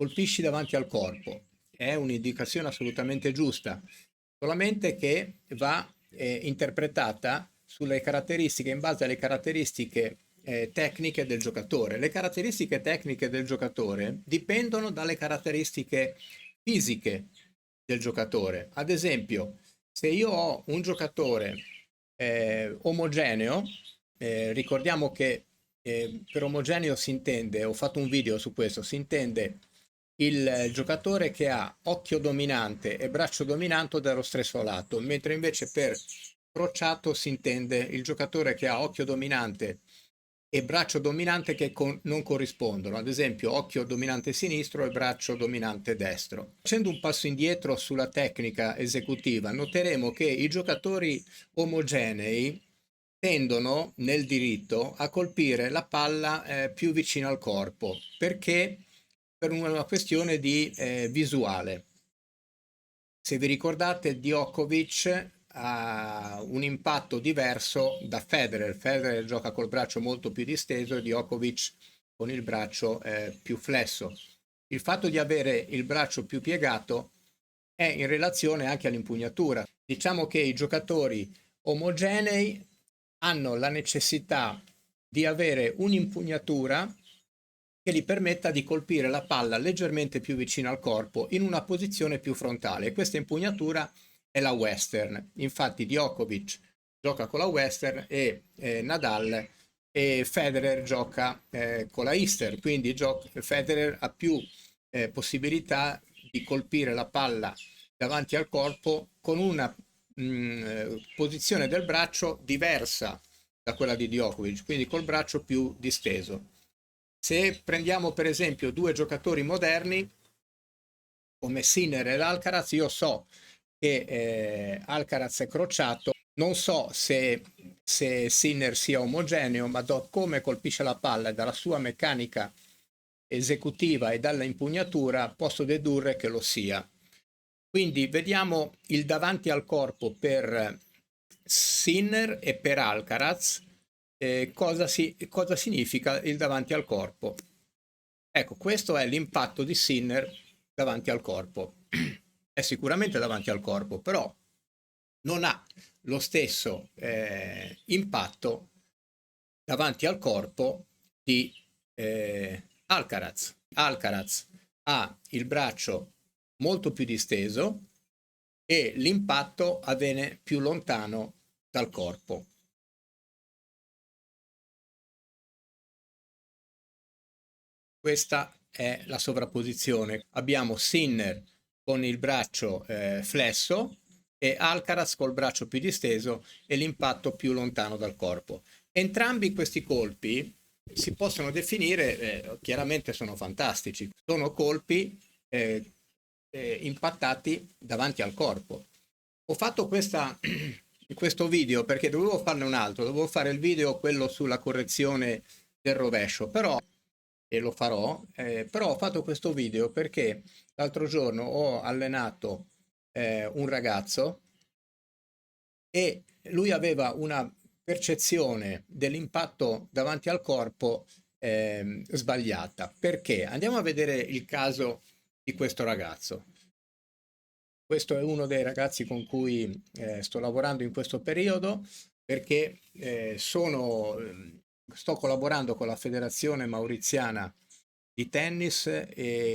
colpisci davanti al corpo. È un'indicazione assolutamente giusta, solamente che va interpretata sulle caratteristiche, in base alle caratteristiche tecniche del giocatore. Le caratteristiche tecniche del giocatore dipendono dalle caratteristiche fisiche del giocatore. Ad esempio, se io ho un giocatore omogeneo, ricordiamo che per omogeneo si intende, ho fatto un video su questo, si intende il giocatore che ha occhio dominante e braccio dominante dello stesso lato, mentre invece per crociato si intende il giocatore che ha occhio dominante e braccio dominante che non corrispondono, ad esempio occhio dominante sinistro e braccio dominante destro. Facendo un passo indietro sulla tecnica esecutiva, noteremo che i giocatori omogenei tendono nel diritto a colpire la palla più vicino al corpo, perché per una questione di visuale. Se vi ricordate, Djokovic ha un impatto diverso da Federer. Federer gioca col braccio molto più disteso e Djokovic con il braccio più flesso. Il fatto di avere il braccio più piegato è in relazione anche all'impugnatura. Diciamo che i giocatori omogenei hanno la necessità di avere un'impugnatura che gli permetta di colpire la palla leggermente più vicino al corpo in una posizione più frontale. Questa impugnatura è la western. Infatti Djokovic gioca con la western e Nadal e Federer gioca con la eastern, quindi Federer ha più possibilità di colpire la palla davanti al corpo con una posizione del braccio diversa da quella di Djokovic, quindi col braccio più disteso. Se prendiamo per esempio due giocatori moderni come Sinner ed Alcaraz, io so che Alcaraz è crociato, non so se Sinner sia omogeneo, ma da come colpisce la palla e dalla sua meccanica esecutiva e dalla impugnatura posso dedurre che lo sia. Quindi vediamo il davanti al corpo per Sinner e per Alcaraz. Cosa significa il davanti al corpo? Ecco, questo è l'impatto di Sinner davanti al corpo. È sicuramente davanti al corpo, però non ha lo stesso impatto davanti al corpo di Alcaraz. Alcaraz ha il braccio molto più disteso e l'impatto avviene più lontano dal corpo. Questa è la sovrapposizione. Abbiamo Sinner con il braccio flesso e Alcaraz col braccio più disteso e l'impatto più lontano dal corpo. Entrambi questi colpi si possono definire, chiaramente sono fantastici, sono colpi impattati davanti al corpo. Ho fatto questo video perché dovevo farne un altro, dovevo fare il video quello sulla correzione del rovescio, però e lo farò, però ho fatto questo video perché l'altro giorno ho allenato un ragazzo e lui aveva una percezione dell'impatto davanti al corpo sbagliata. Perché? Andiamo a vedere il caso di questo ragazzo. Questo è uno dei ragazzi con cui sto lavorando in questo periodo perché sto collaborando con la Federazione Mauriziana di tennis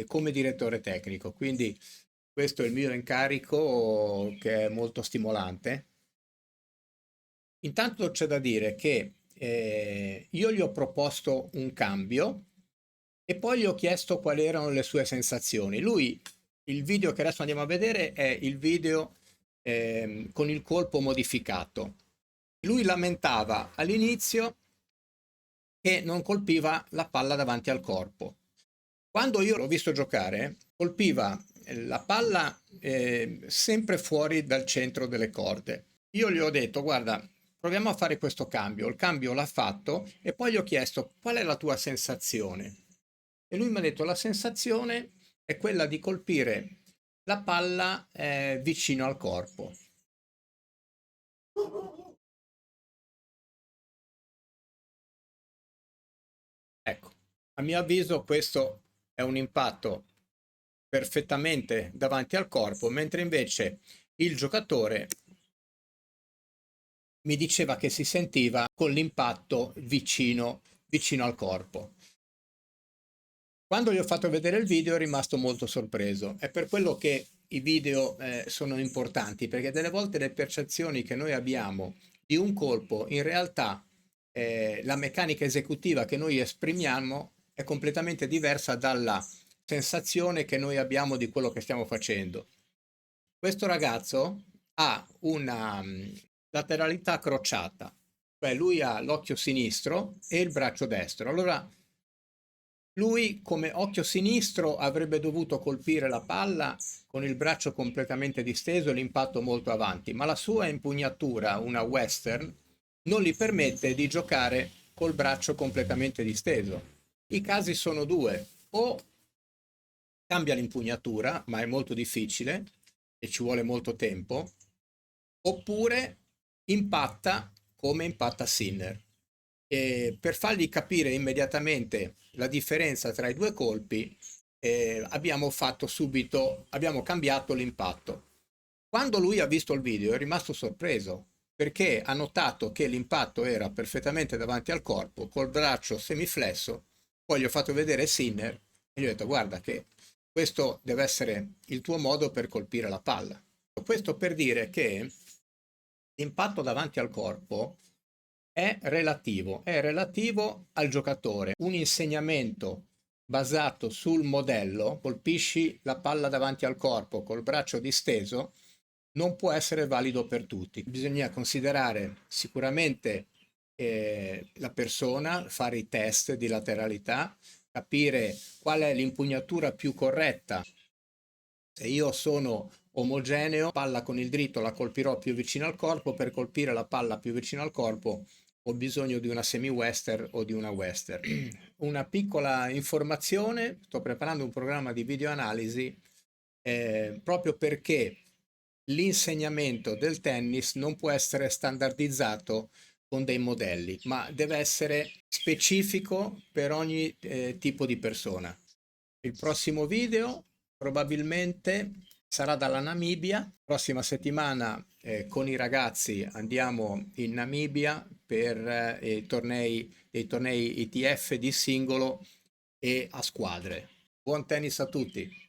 come direttore tecnico, quindi questo è il mio incarico che è molto stimolante. Intanto c'è da dire che io gli ho proposto un cambio e poi gli ho chiesto quali erano le sue sensazioni. Lui, il video che adesso andiamo a vedere è il video con il colpo modificato. Lui lamentava all'inizio che non colpiva la palla davanti al corpo. Quando io l'ho visto giocare, colpiva la palla sempre fuori dal centro delle corde. Io gli ho detto, guarda, proviamo a fare questo cambio. Il cambio l'ha fatto e poi gli ho chiesto qual è la tua sensazione. E lui mi ha detto la sensazione è quella di colpire la palla vicino al corpo. Ecco, a mio avviso questo è un impatto perfettamente davanti al corpo, mentre invece il giocatore mi diceva che si sentiva con l'impatto vicino al corpo. Quando gli ho fatto vedere il video è rimasto molto sorpreso. È per quello che i video sono importanti, perché delle volte le percezioni che noi abbiamo di un colpo, in realtà la meccanica esecutiva che noi esprimiamo è completamente diversa dalla sensazione che noi abbiamo di quello che stiamo facendo. Questo ragazzo ha una lateralità crociata, cioè lui ha l'occhio sinistro e il braccio destro. Allora lui come occhio sinistro avrebbe dovuto colpire la palla con il braccio completamente disteso e l'impatto molto avanti, ma la sua impugnatura, una western, non gli permette di giocare col braccio completamente disteso. I casi sono due: o cambia l'impugnatura, ma è molto difficile e ci vuole molto tempo, oppure impatta come impatta Sinner. E per fargli capire immediatamente la differenza tra i due colpi, abbiamo cambiato l'impatto. Quando lui ha visto il video è rimasto sorpreso perché ha notato che l'impatto era perfettamente davanti al corpo, col braccio semiflesso. Poi gli ho fatto vedere Sinner e gli ho detto: guarda che questo deve essere il tuo modo per colpire la palla. Questo per dire che l'impatto davanti al corpo è relativo al giocatore. Un insegnamento basato sul modello, colpisci la palla davanti al corpo col braccio disteso, non può essere valido per tutti. Bisogna considerare sicuramente la persona, fare i test di lateralità, capire qual è l'impugnatura più corretta. Se io sono omogeneo, palla con il dritto la colpirò più vicino al corpo. Per colpire la palla più vicino al corpo ho bisogno di una semi-western o di una western. Una piccola informazione: sto preparando un programma di videoanalisi proprio perché l'insegnamento del tennis non può essere standardizzato con dei modelli, ma deve essere specifico per ogni tipo di persona. Il prossimo video probabilmente sarà dalla Namibia. Prossima settimana con i ragazzi andiamo in Namibia per dei tornei ITF di singolo e a squadre. Buon tennis a tutti!